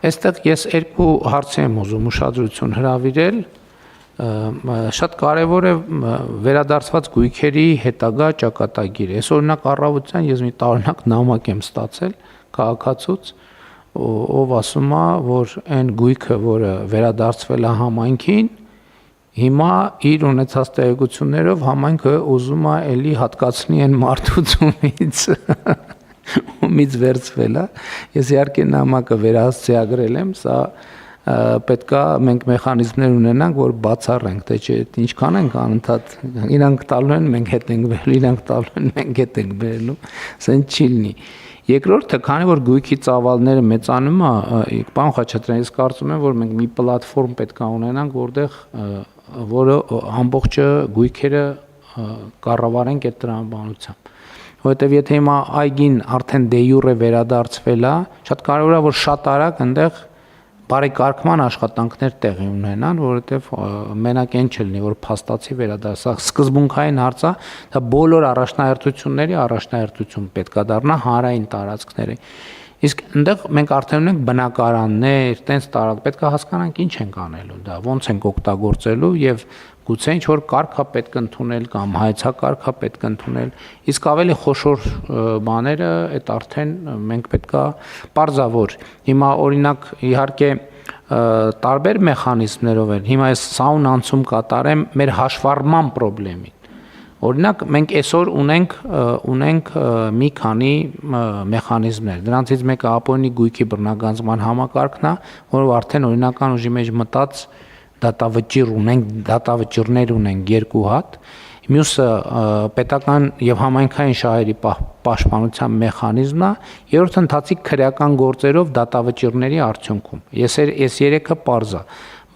Այստեղ ես երկու հարցի եմ ուզում ուշադրություն հրավիրել, շատ կարևոր է վերադարձված գույքերի հետագա ճակատագիր։ Այս օրինակ առավոտյան ես մի տարօրինակ նամակ եմ ստացել քաղաքացուց, ով ասում է, որ այն գույքը, որը վերադարձվել է համայնքին, հիմա իր ունեցած տեղեկություններով համայնքը ուզում է էլի հատկացնի այն մարդուց ումից վերցվել է։ Ես իհարկե նամակը վերահասցեագրել եմ, սա պետքա մենք մեխանիզմներ ունենանք, որ բացառենք, թե չէ ինչքան ենք անընդհատ իրանք տալու են, մենք հետ ենք բերելու, իրանք տալու են, մենք հետ ենք բերելու, սենց չի լինի։ Երկրորդը, քանի որ գույքի ծավալները մեծանում է, պարոն Խաչատրյան, ես կարծում եմ, որ մենք մի պլատֆորմ պետք է ունենանք, որը ամբողջը գույքերը կառավարենք այդ տրամաբանությամբ։ Որովհետև եթե հիմա այգին արդեն դե յուրե վերադարձվել է, շատ կարևոր է, որ շատ արագ այնտեղ բարեկարգման աշխատանքներ տեղի ունենան, որովհետև մենակ այն չլինի, որ փաստացի վերադարձա, սկզբունքային հարց է, դա բոլոր առաջնահերթությունների առաջնահերթություն պետք է դառնա հանրային տարածքների։ Իսկ այնտեղ մենք արդեն ունենք բնակարաններ, տենց տարածք, պետք է հասկանանք ինչ ենք անելու դա, ոնց ենք օգտագործելու եւ գուցե ինչ որ կարգ է պետք ընդունել կամ հայեցակարգ է պետք ընդունել, իսկ ավելի խոշոր բաները այդ արդեն մենք պետք է պարզավոր։ Հիմա օրինակ իհարկե տարբեր մեխանիզմներով են, հիմա ես սաուն անցում կատարեմ մեր հաշվառման խնդրին։ Օրինակ մենք այսօր ունենք մի քանի մեխանիզմներ, դրանցից մեկը ապօրինի գույքի բռնագանձման համակարգն է, որով արդեն օրինական ուժի մեջ մտած դատավճիռներ ունենք 2 հատ, մյուսը պետական եւ համայնքային շահերի պաշտպանության մեխանիզմն է, երրորդ ընթացիկ քրեական գործերով դատավճիռների արդյունքում։ Ես 3-ը պարզ է,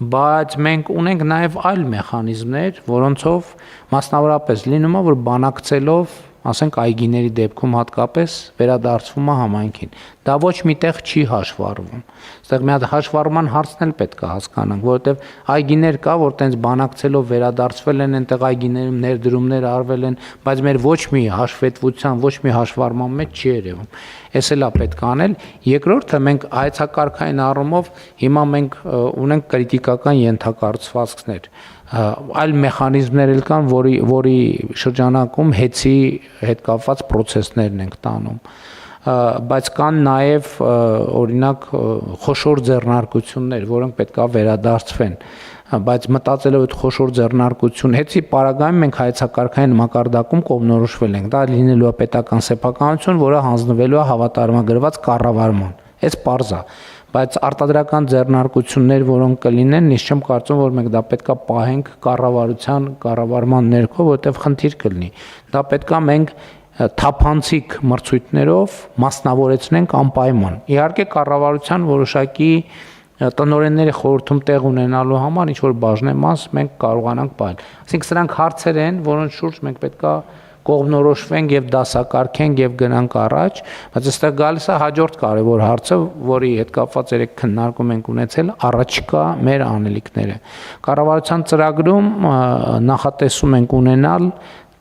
բայց մենք ունենք նաև այլ մեխանիզմներ, որոնցով մասնավորապես լինում է, որ բանակցելով, ասենք այգիների դեպքում հատկապես վերադարձվում է համայնքին։ Դա ոչ միտեղ չի հաշվառվում։ Այստեղ մի հատ հաշվառման հարցն էլ պետք է հասկանանք, որովհետև այգիներ կա, որ տենց բանակցելով վերադարձվել են, այնտեղ այգիներում ներդրումներ արվել են, բայց մեր ոչ մի հաշվետվության, ոչ մի հաշվառման մեջ չի երևում։ Էս էլ է պետք անել։ Երկրորդը մենք հայեցակարգային առումով հիմա մենք ունենք կրիտիկական ենթակառուցվածքներ, այլ մեխանիզմներ էլ կան, որի շրջանակում հետի հետ կապված process-ներն ենք տանում, բայց կան նաև օրինակ խոշոր ձեռնարկություններ, որոնք պետք է վերադարձվեն, բայց մտածելով այդ խոշոր ձեռնարկություն հետի պարագայում մենք հայեցակարգային մակարդակում կողմնորոշվել ենք, դա լինելու է պետական սեփականություն, որը հանձնվելու է հավատարմագրված կառավարման, այս պարզ է, բայց արտադրական ձեռնարկություններ, որոնք կլինեն, ես չեմ կարծում, որ մենք դա պետքա պահենք կառավարման ներքո, որտեղ խնդիր կլինի, դա պետքա մենք թափանցիկ մրցույթներով մասնավորեցնենք անպայման։ Իհարկե կառավարության որոշակի տնօրենների խորհրդում տեղ ունենալու համար ինչ որ բաժնեմաս մենք կարողանանք պահել։ Այսինքն սրանք հարցեր են, որոնց շուրջ մենք պետքա կողմնորոշվենք եւ դասակարգենք եւ գնանք առաջ, բայց այստեղ գալիս է հաջորդ կարևոր հարցը, որի հետ կապված երեք քննարկում ենք ունեցել, առաջիկա մեր անելիքները։ Կառավարության ծրագրում նախատեսում ենք ունենալ,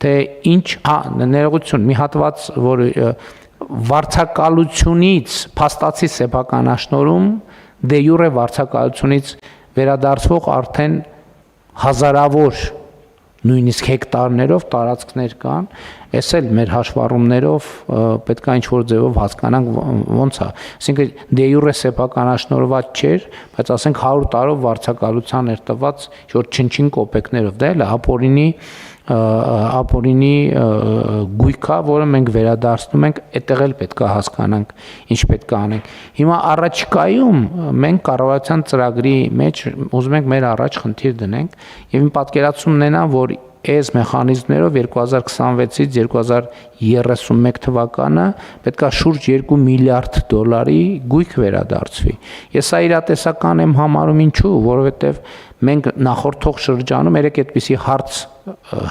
թե ինչ, ներողություն, մի հատված, որ վարձակալությունից փաստացի սեփականաշնորհում դե յուրե վարձակալությունից վերադարձվող արդեն հազարավոր նույնիսկ հեկտարներով տարածքներ կան, այս էլ մեր հաշվառումներով պետք է ինչ-որ ձևով հասկանանք ոնց է, այսինքն դե յուրե սեփականաշնորհված չէր, բայց ասենք 100 տարով վարձակալության էր տված ինչ-որ չնչին կոպեկներով, դա էլ ապօրինի գույքա, որը մենք վերադարձնում ենք, այդտեղ էլ պետք է հասկանանք ինչ պետք է անենք։ Հիմա առաջիկայում մենք կառավարության ծրագրի մեջ ուզում ենք մեր առաջ խնդիր դնենք եւ իմ պատկերացումն ունենա, որ այս մեխանիզմներով 2026-ից 2031 թվականը պետք է շուրջ $2 միլիարդ գույք վերադարձվի։ Ես սա իրատեսական եմ համարում ինչու, որովհետև մենք նախորդող շրջանում երեք այդպիսի հարց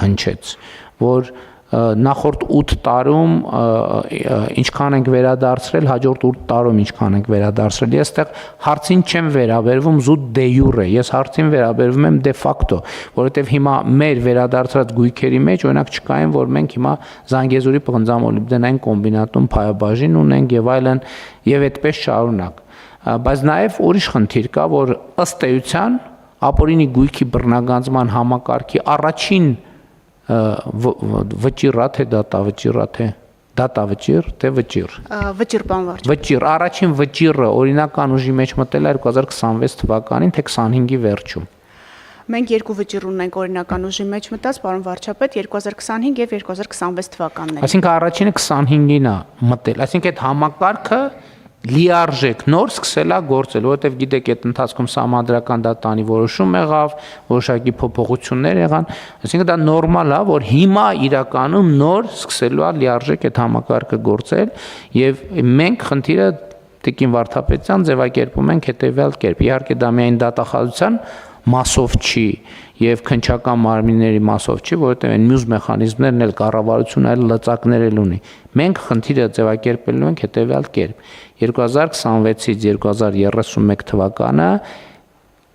հնչեց, որ նախորդ 8 տարում ինչքան ենք վերադարձրել, հաջորդ 8 տարում ինչքան ենք վերադարձրել։ Ես այդտեղ հարցին չեմ վերաբերվում զուտ դե յուրե, ես հարցին վերաբերվում եմ դե ֆակտո, որովհետև հիմա մեր վերադարձած գույքերի մեջ օրինակ չկային, որ մենք հիմա Զանգեզուրի պղնձամոլիբդենային կոմբինատում փայաբաժին ունենք եւ այլն եւ այդպես շարունակ։ բայց նաև ուրիշ խնդիր կա, որ ըստ էության ապօրինի գույքի բռնագանձման համակարգի առաջին վճիռա թե դատավճիռա թե դատավճիռ թե վճիռ։ Վճիռ բան վարչ։ Վճիռ, առաջին վճիռը օրինական ուժի մեջ մտել է 2026 թվականին թե 25-ի վերջում։ Մենք երկու վճիռ ունենք օրինական ուժի մեջ մտած, պարոն վարչապետ, 2025 եւ 2026 թվականներին։ Այսինքն առաջինը 25-ին է մտել, այսինքն այդ համակարգը լիարժեք նոր սկսել է գործել, որովհետև գիտեք, այդ ընթացքում սահմանադրական դատանի որոշում եղավ, որոշակի փոփոխություններ եղան, այսինքն դա նորմալ է, որ հիմա իրականում նոր սկսելու է լիարժեք այդ համակարգը գործել, եւ մենք խնդիրը Տիկին Վարդապետյան ձևակերպում ենք հետեւյալ կերպ։ Իհարկե դա միայն դատախազության մասով չի եւ քննչական մարմինների մասով չի, որովհետեւ այն մյուս մեխանիզմներն էլ կառավարությունը այլ լծակներ էլ ունի։ Մենք խնդիրը ձևակերպելու ենք հետեւյալ կերպ։ 2026-ից 2031 թվականը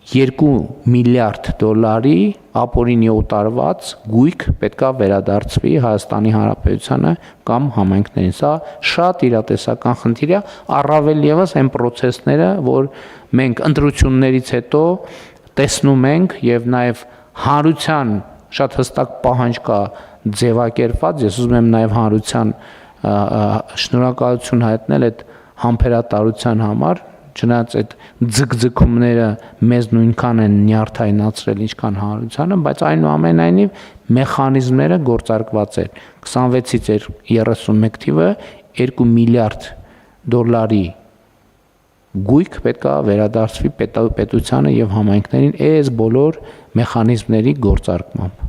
2 միլիարդ դոլարի ապօրինի օտարված գույք պետքա վերադարձվի Հայաստանի Հանրապետությանը կամ համայնքներին։ Սա շատ իրատեսական խնդիր է, առավել եւս այն process-ները, որ մենք ընտրություններից հետո տեսնում ենք եւ նաեւ հանրության շատ հստակ պահանջ կա ձևակերպված, ես ուզում եմ նաեւ հանրության շնորհակալություն հայտնել այդ համբերատարության համար, չնայած այդ ձգձգումները մեզ նույնքան են նյարդայնացրել, ինչքան հանրությանը, բայց այնուամենայնիվ մեխանիզմները գործարկված են։ 26-ից 31 թիվը 2 միլիարդ դոլարի գույք պետք է վերադարձվի պետությանը եւ համայնքներին այս բոլոր մեխանիզմների գործարկմամբ։